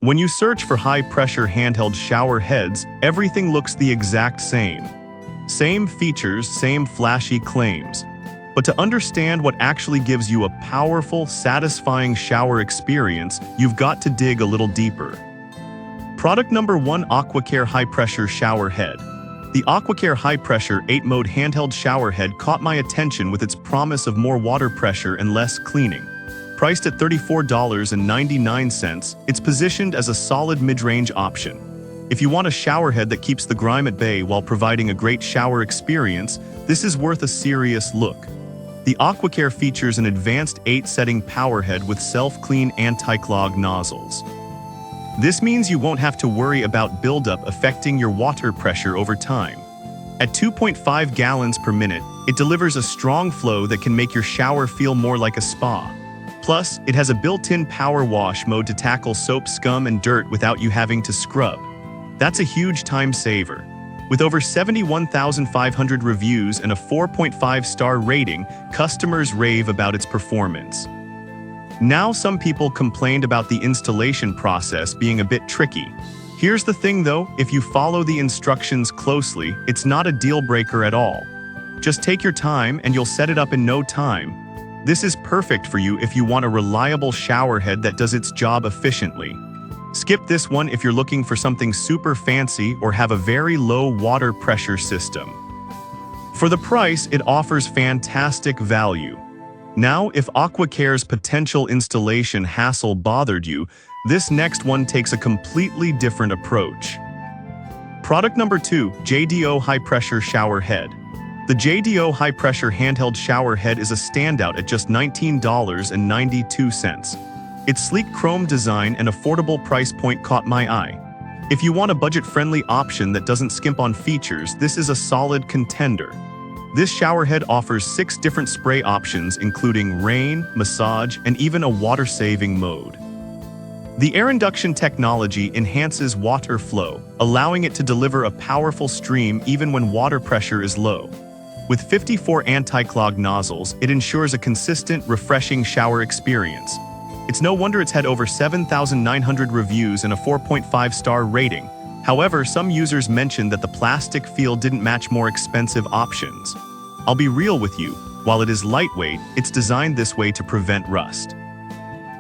When you search for high-pressure handheld shower heads, everything looks the exact same. Same features, same flashy claims. But to understand what actually gives you a powerful, satisfying shower experience, you've got to dig a little deeper. Product number 1: AquaCare High-Pressure Shower Head. The AquaCare High-Pressure 8-mode handheld shower head caught my attention with its promise of more water pressure and less cleaning. Priced at $34.99, it's positioned as a solid mid-range option. If you want a shower head that keeps the grime at bay while providing a great shower experience, this is worth a serious look. The AquaCare features an advanced 8-setting power head with self-clean anti-clog nozzles. This means you won't have to worry about buildup affecting your water pressure over time. At 2.5 gallons per minute, it delivers a strong flow that can make your shower feel more like a spa. Plus, it has a built-in power wash mode to tackle soap, scum, and dirt without you having to scrub. That's a huge time saver. With over 71,500 reviews and a 4.5-star rating, customers rave about its performance. Now, some people complained about the installation process being a bit tricky. Here's the thing though, if you follow the instructions closely, it's not a deal breaker at all. Just take your time and you'll set it up in no time. This is perfect for you if you want a reliable shower head that does its job efficiently. Skip this one if you're looking for something super fancy or have a very low water pressure system. For the price, it offers fantastic value. Now, if AquaCare's potential installation hassle bothered you, this next one takes a completely different approach. Product number 2: JDO High-Pressure Shower Head. The JDO High-Pressure Handheld Shower Head is a standout at just $19.92. Its sleek chrome design and affordable price point caught my eye. If you want a budget-friendly option that doesn't skimp on features, this is a solid contender. This shower head offers 6 different spray options including rain, massage, and even a water-saving mode. The air induction technology enhances water flow, allowing it to deliver a powerful stream even when water pressure is low. With 54 anti-clog nozzles, it ensures a consistent, refreshing shower experience. It's no wonder it's had over 7,900 reviews and a 4.5-star rating. However, some users mentioned that the plastic feel didn't match more expensive options. I'll be real with you, while it is lightweight, it's designed this way to prevent rust.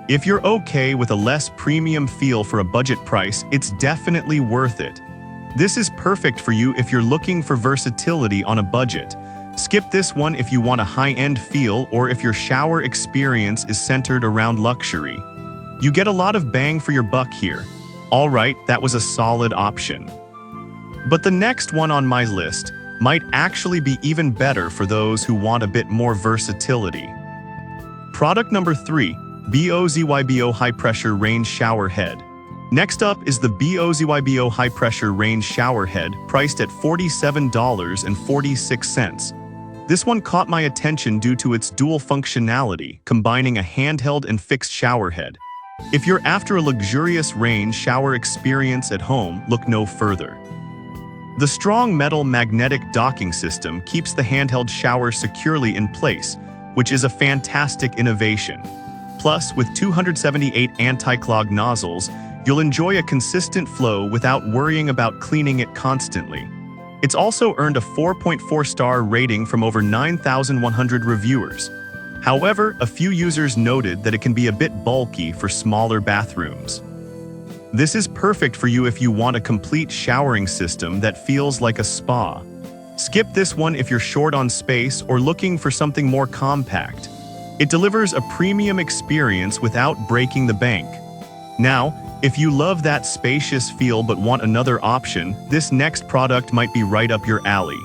If you're okay with a less premium feel for a budget price, it's definitely worth it. This is perfect for you if you're looking for versatility on a budget. Skip this one if you want a high-end feel or if your shower experience is centered around luxury. You get a lot of bang for your buck here. Alright, that was a solid option. But the next one on my list might actually be even better for those who want a bit more versatility. Product number 3: BOZYBO High-Pressure Range Shower Head. Next up is the BOZYBO High-Pressure Range Shower Head, priced at $47.46. This one caught my attention due to its dual functionality, combining a handheld and fixed shower head. If you're after a luxurious range shower experience at home, look no further. The strong metal magnetic docking system keeps the handheld shower securely in place, which is a fantastic innovation. Plus, with 278 anti-clog nozzles, you'll enjoy a consistent flow without worrying about cleaning it constantly. It's also earned a 4.4-star rating from over 9,100 reviewers. However, a few users noted that it can be a bit bulky for smaller bathrooms. This is perfect for you if you want a complete showering system that feels like a spa. Skip this one if you're short on space or looking for something more compact. It delivers a premium experience without breaking the bank. Now, if you love that spacious feel but want another option, this next product might be right up your alley.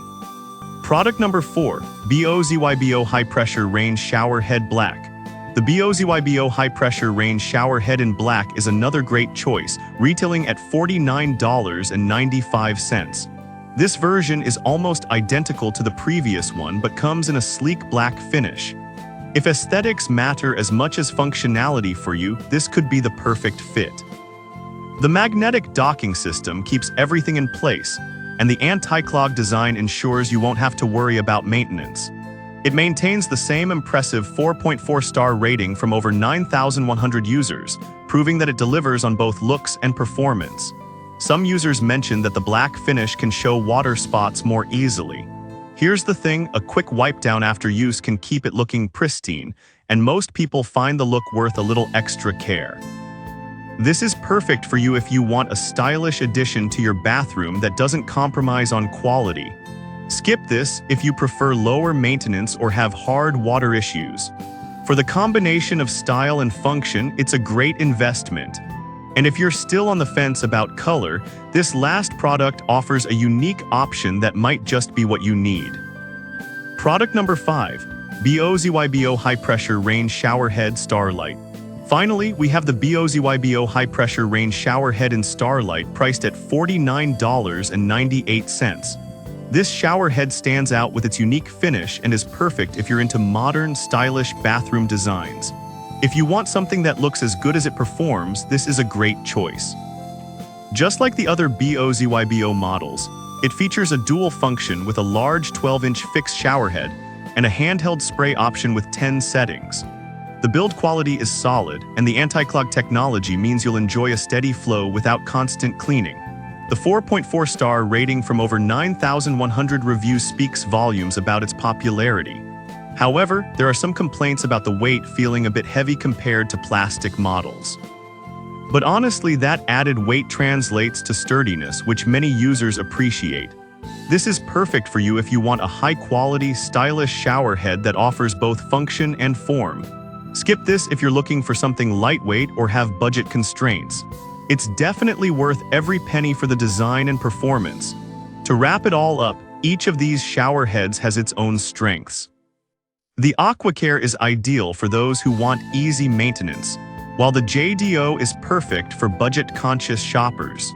Product number 4: BOZYBO High-Pressure Range Shower Head Black. The BOZYBO High-Pressure Range Shower Head in Black is another great choice, retailing at $49.95. This version is almost identical to the previous one but comes in a sleek black finish. If aesthetics matter as much as functionality for you, this could be the perfect fit. The magnetic docking system keeps everything in place, and the anti-clog design ensures you won't have to worry about maintenance. It maintains the same impressive 4.4-star rating from over 9,100 users, proving that it delivers on both looks and performance. Some users mention that the black finish can show water spots more easily. Here's the thing, a quick wipe down after use can keep it looking pristine, and most people find the look worth a little extra care. This is perfect for you if you want a stylish addition to your bathroom that doesn't compromise on quality. Skip this if you prefer lower maintenance or have hard water issues. For the combination of style and function, it's a great investment. And if you're still on the fence about color, this last product offers a unique option that might just be what you need. Product number 5. BOZYBO High Pressure Range Shower Head Starlight. Finally, we have the BOZYBO High Pressure Range Shower Head in Starlight, priced at $49.98. This shower head stands out with its unique finish and is perfect if you're into modern, stylish bathroom designs. If you want something that looks as good as it performs, this is a great choice. Just like the other BOZYBO models, it features a dual function with a large 12-inch fixed shower head and a handheld spray option with 10 settings. The build quality is solid, and the anti-clog technology means you'll enjoy a steady flow without constant cleaning. The 4.4-star rating from over 9,100 reviews speaks volumes about its popularity. However, there are some complaints about the weight feeling a bit heavy compared to plastic models. But honestly, that added weight translates to sturdiness, which many users appreciate. This is perfect for you if you want a high-quality, stylish shower head that offers both function and form. Skip this if you're looking for something lightweight or have budget constraints. It's definitely worth every penny for the design and performance. To wrap it all up, each of these shower heads has its own strengths. The AquaCare is ideal for those who want easy maintenance, while the JDO is perfect for budget-conscious shoppers.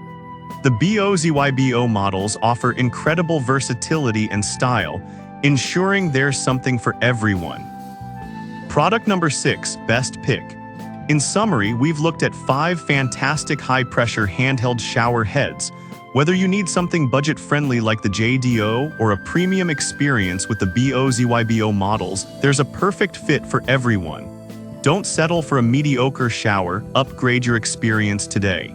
The BOZYBO models offer incredible versatility and style, ensuring there's something for everyone. Product number 6, Best Pick. In summary, we've looked at 5 fantastic high-pressure handheld shower heads. Whether you need something budget-friendly like the JDO or a premium experience with the BOZYBO models, there's a perfect fit for everyone. Don't settle for a mediocre shower, upgrade your experience today.